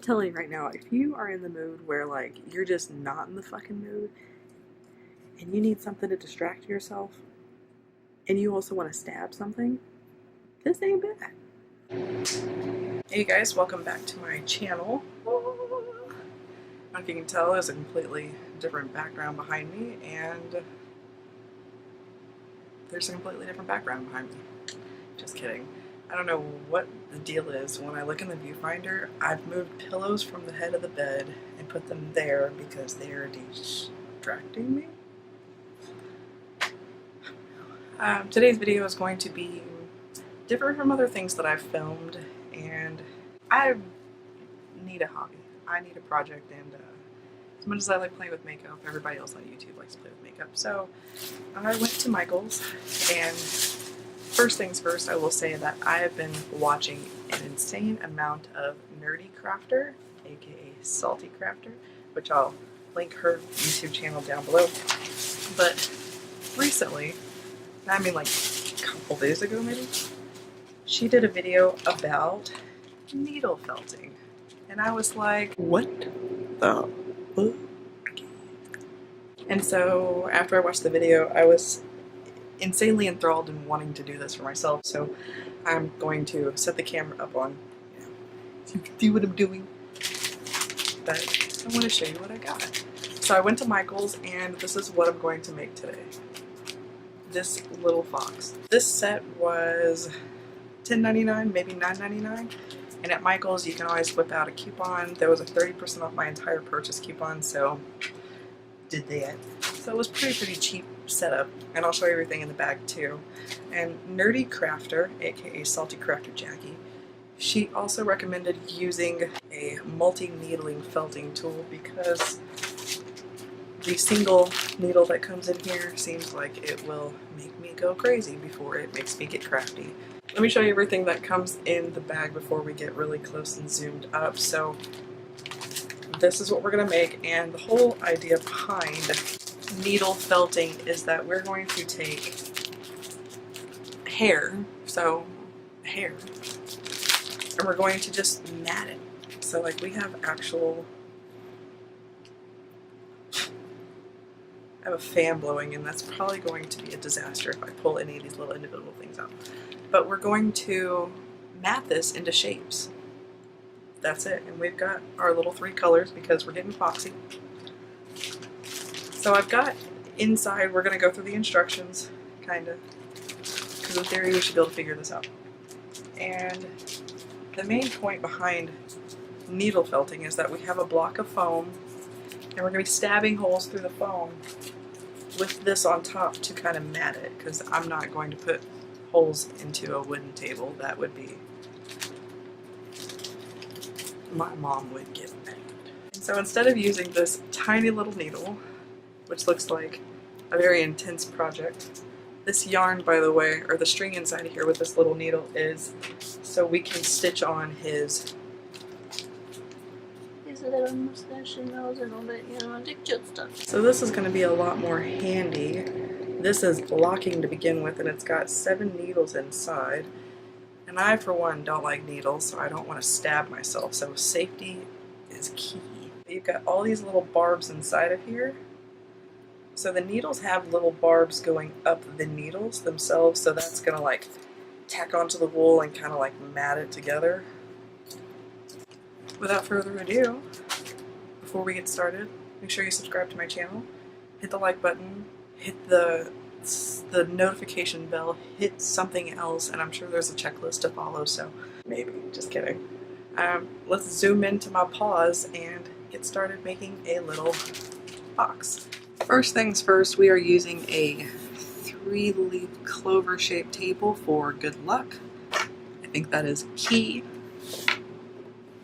telling you right now, if you are in the mood where like you're just not in the fucking mood and you need something to distract yourself and you also want to stab something, this ain't bad. Hey guys, welcome back to my channel. Like you can tell, there's a completely different background behind me, and there's a completely different background behind me. Just kidding. I don't know what the deal is. When I look in the viewfinder, I've moved pillows from the head of the bed and put them there because they are distracting me. Today's video is going to be different from other things that I've filmed, and I need a hobby. I need a project, and as much as I like playing with makeup, everybody else on YouTube likes to play with makeup. So I went to Michael's, and first things first, I will say that I have been watching an insane amount of NerdECrafter, aka Salty Crafter, which I'll link her YouTube channel down below. But recently, I mean like a couple days ago maybe, she did a video about needle felting. And I was like, what the fuck? And so after I watched the video, I was insanely enthralled in wanting to do this for myself. So I'm going to set the camera up on, so you can see what I'm doing. But I want to show you what I got. So I went to Michael's, and this is what I'm going to make today. This little fox. This set was $10.99, maybe $9.99. And at Michael's, you can always whip out a coupon. There was a 30% off my entire purchase coupon, so did that. So it was pretty cheap setup, and I'll show you everything in the bag too. And NerdECrafter, aka Salty Crafter Jackie, she also recommended using a multi-needling felting tool because the single needle that comes in here seems like it will make me go crazy before it makes me get crafty. Let me show you everything that comes in the bag before we get really close and zoomed up. So this is what we're going to make, and the whole idea behind needle felting is that we're going to take hair, and we're going to just mat it. So like we have actual, I have a fan blowing, and that's probably going to be a disaster if I pull any of these little individual things out. But we're going to mat this into shapes. That's it. And we've got our little 3 colors because we're getting foxy. So I've got inside, we're going to go through the instructions, kind of, because in theory we should be able to figure this out. And the main point behind needle felting is that we have a block of foam, and we're going to be stabbing holes through the foam with this on top to kind of mat it, because I'm not going to put holes into a wooden table. That would be, my mom would get mad. And so instead of using this tiny little needle, which looks like a very intense project, this yarn, by the way, or the string inside here with this little needle, is so we can stitch on his little mustache and nose and all that, you know, the cute stuff. So this is going to be a lot more handy. This is locking to begin with, and it's got 7 needles inside. And I, for one, don't like needles, so I don't want to stab myself. So safety is key. You've got all these little barbs inside of here. So the needles have little barbs going up the needles themselves, so that's going to like tack onto the wool and kind of like mat it together. Without further ado, before we get started, make sure you subscribe to my channel, hit the like button, hit the notification bell, hit something else, and I'm sure there's a checklist to follow, so maybe, just kidding. Let's zoom into my paws and get started making a little box. First things first, we are using a 3-leaf clover-shaped table for good luck. I think that is key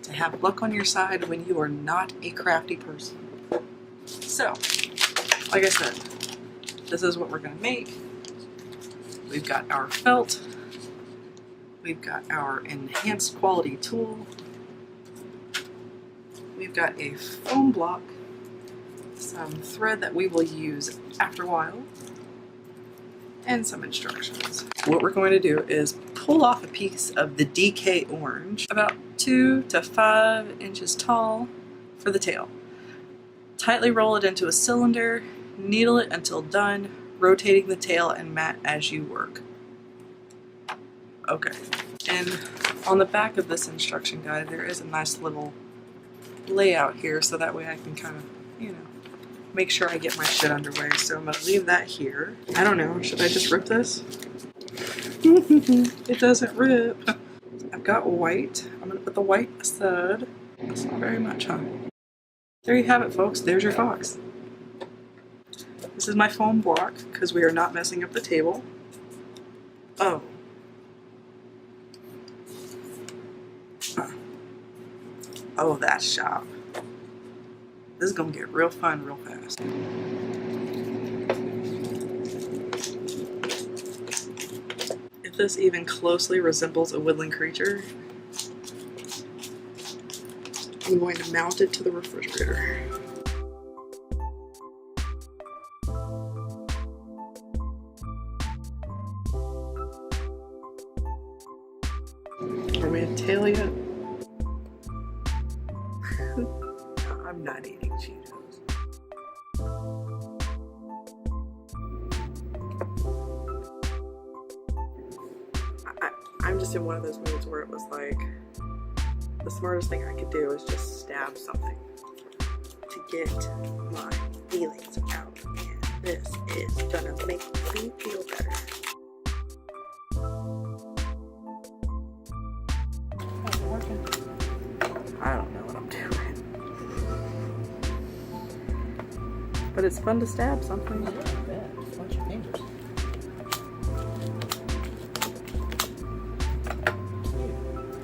to have luck on your side when you are not a crafty person. So, like I said, this is what we're going to make. We've got our felt, we've got our enhanced quality tool, we've got a foam block, some thread that we will use after a while, and some instructions. What we're going to do is pull off a piece of the DK orange, about 2 to 5 inches tall for the tail. Tightly roll it into a cylinder, needle it until done, rotating the tail and mat as you work. Okay, and on the back of this instruction guide there is a nice little layout here so that way I can kind of, you know, make sure I get my shit underway. So I'm gonna leave that here. I don't know, should I just rip this? It doesn't rip. I've got white. I'm gonna put the white aside. That's not very much, huh? There you have it, folks. There's your fox. This is my foam block because we are not messing up the table. Oh. Oh, that's sharp. This is gonna get real fun real fast. If this even closely resembles a woodland creature, I'm going to mount it to the refrigerator. Are we at tail yet? I'm not eating Cheetos. I'm just in one of those moods where it was like, the smartest thing I could do is just stab something to get my feelings out, and this is gonna make me feel better. How's it working? I don't know what I'm doing. But it's fun to stab something. Yeah, I bet. Watch your fingers.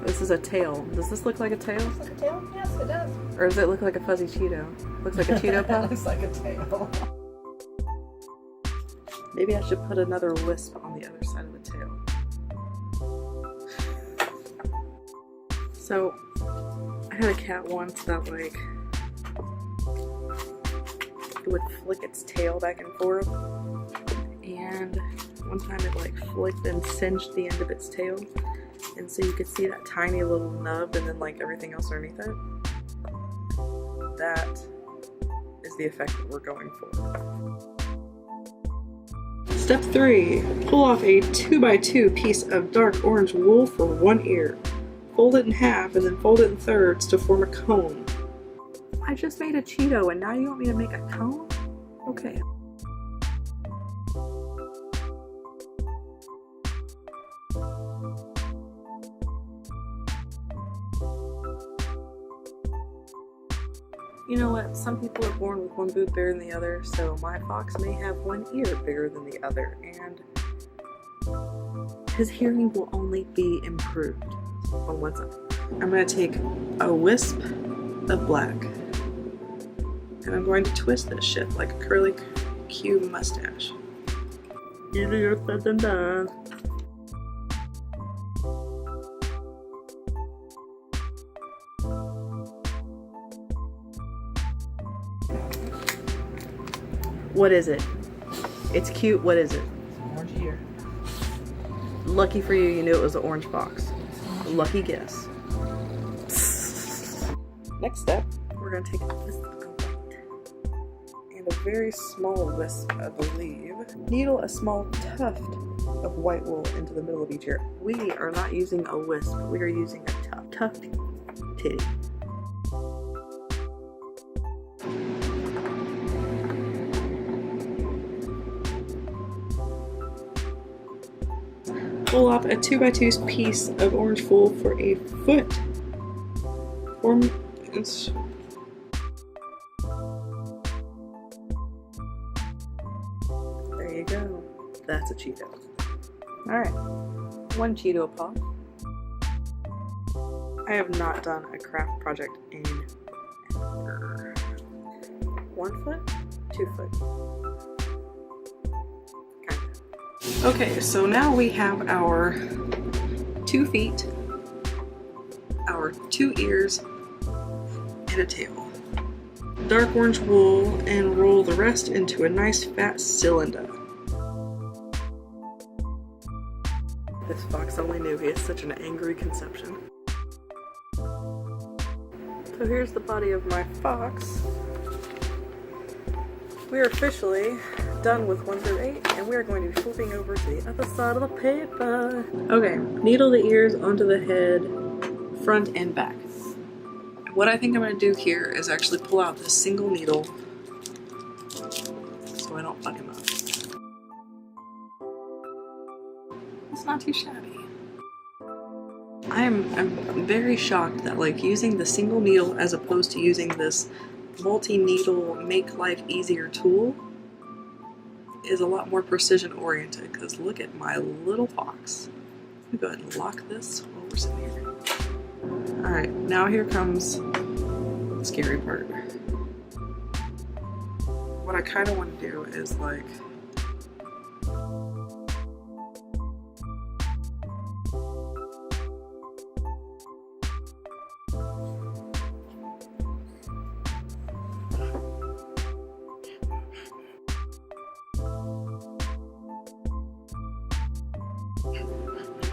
This is a tail. Does this look like a tail? Looks like a tail? Yes, it does. Or does it look like a fuzzy Cheeto? Looks like a Cheeto puff? Looks like a tail. Maybe I should put another wisp on the other side of the tail. So, I had a cat once that like, it would flick its tail back and forth. And one time it like flicked and singed the end of its tail. And so you could see that tiny little nub and then like everything else underneath it. That is the effect that we're going for. Step 3. Pull off a 2x2 piece of dark orange wool for one ear. Fold it in half and then fold it in thirds to form a cone. I just made a Cheeto and now you want me to make a cone? Okay. You know what? Some people are born with one boob bigger than the other, so my fox may have one ear bigger than the other, and his hearing will only be improved on one side. I'm going to take a wisp of black, and I'm going to twist this shit like a curly Q mustache. Easier said than done. What is it? It's cute. What is it? Orange ear. Lucky for you, you knew it was an orange fox. Lucky guess. Next step, we're going to take a wisp of white and a very small wisp, I believe. Needle a small tuft of white wool into the middle of each ear. We are not using a wisp. We are using a tuft. Tuft titty. Pull off a 2x2 piece of orange wool for a foot. There you go. That's a Cheeto. Alright. One Cheeto pop. I have not done a craft project in ever. 1 foot? 2 foot? Okay, so now we have our 2 feet, our 2 ears, and a tail. Dark orange wool and roll the rest into a nice fat cylinder. This fox only knew he is such an angry conception. So here's the body of my fox. We're officially done with 1 through 8, and we're going to be flipping over to the other side of the paper. Okay, needle the ears onto the head, front and back. What I think I'm going to do here is actually pull out this single needle so I don't fuck him up. It's not too shabby. I'm very shocked that like using the single needle as opposed to using this multi-needle make life easier tool is a lot more precision oriented, because look at my little fox. Let me go ahead and lock this while we're sitting here. Alright, now here comes the scary part. What I kind of want to do is like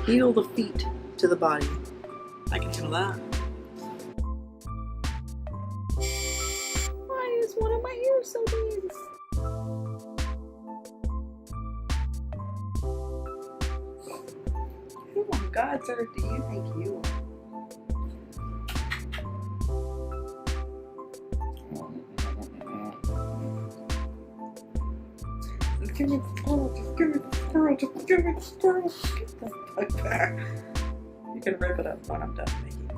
needle the feet to the body. I can handle that. Why is one of my ears so big? Who on God's earth do you think you are? Just give me the squirrel, just give me the squirrel, just give me the squirrel. Get the fuck back. You can rip it up when I'm done making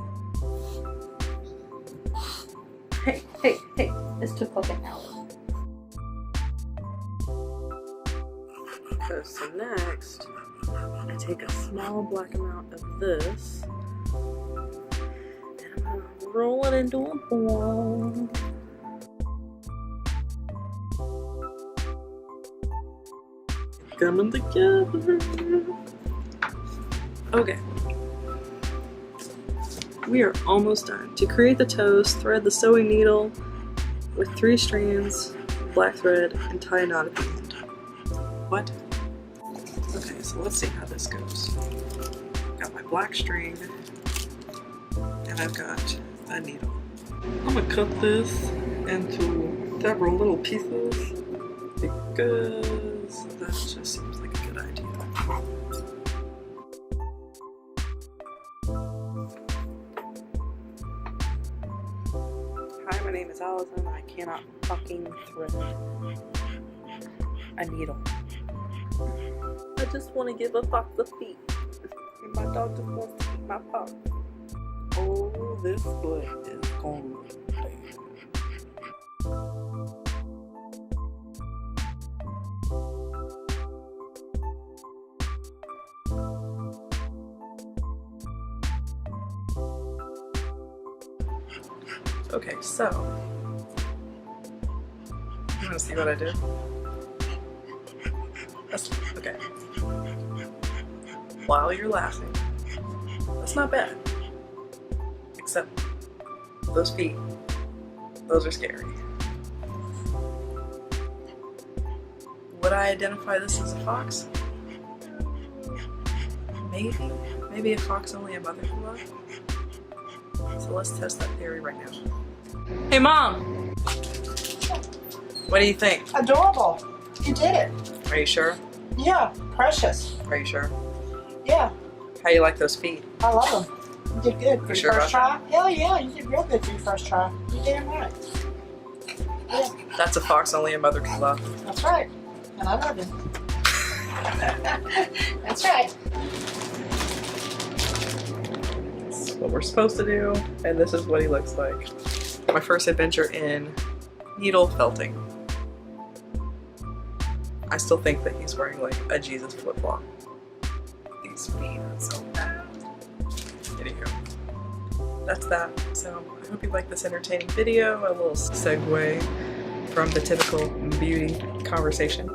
it. Hey, this took like an hour. Okay, so next, I take a small black amount of this, and I'm gonna roll it into a ball. Coming together. Okay. We are almost done. To create the toes, thread the sewing needle with 3 strands of black thread and tie a knot at the end. What? Okay, so let's see how this goes. Got my black string, and I've got a needle. I'm gonna cut this into several little pieces because that just seems like a good idea. Hi, my name is Allison. I cannot fucking thread a needle. I just want to give a fox the feet. And my dog just wants to eat my fox. Oh, this foot is going down. Okay, so you want to see what I did? Okay. While you're laughing, that's not bad. Except those feet, those are scary. Would I identify this as a fox? Maybe a fox only a mother can love. So let's test that theory right now. Hey Mom! What do you think? Adorable. You did it. Are you sure? Yeah, precious. Are you sure? Yeah, How you like those feet? I love them. You did good for For your sure first try. about Hell yeah, you did real good for your first try. You damn right. Yeah, That's a fox only a mother can love. that's right. And I love him. That's right. That's what we're supposed to do, and this is what he looks like. My first adventure in needle felting. I still think that he's wearing like a Jesus flip-flop. These feet are so bad. Anywho, that's that. So I hope you like this entertaining video, a little segue from the typical beauty conversation.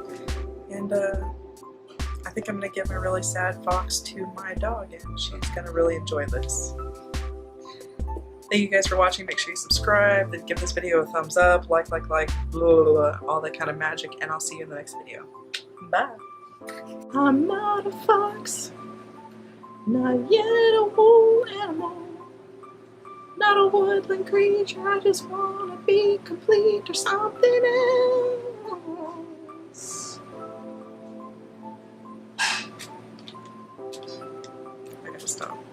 And I think I'm gonna give my really sad fox to my dog, and she's gonna really enjoy this. Thank you guys for watching. Make sure you subscribe, then give this video a thumbs up, like, blah, blah, blah, all that kind of magic, and I'll see you in the next video. Bye. I'm not a fox, not yet a whole animal. Not a woodland creature, I just wanna be complete or something else. I gotta stop.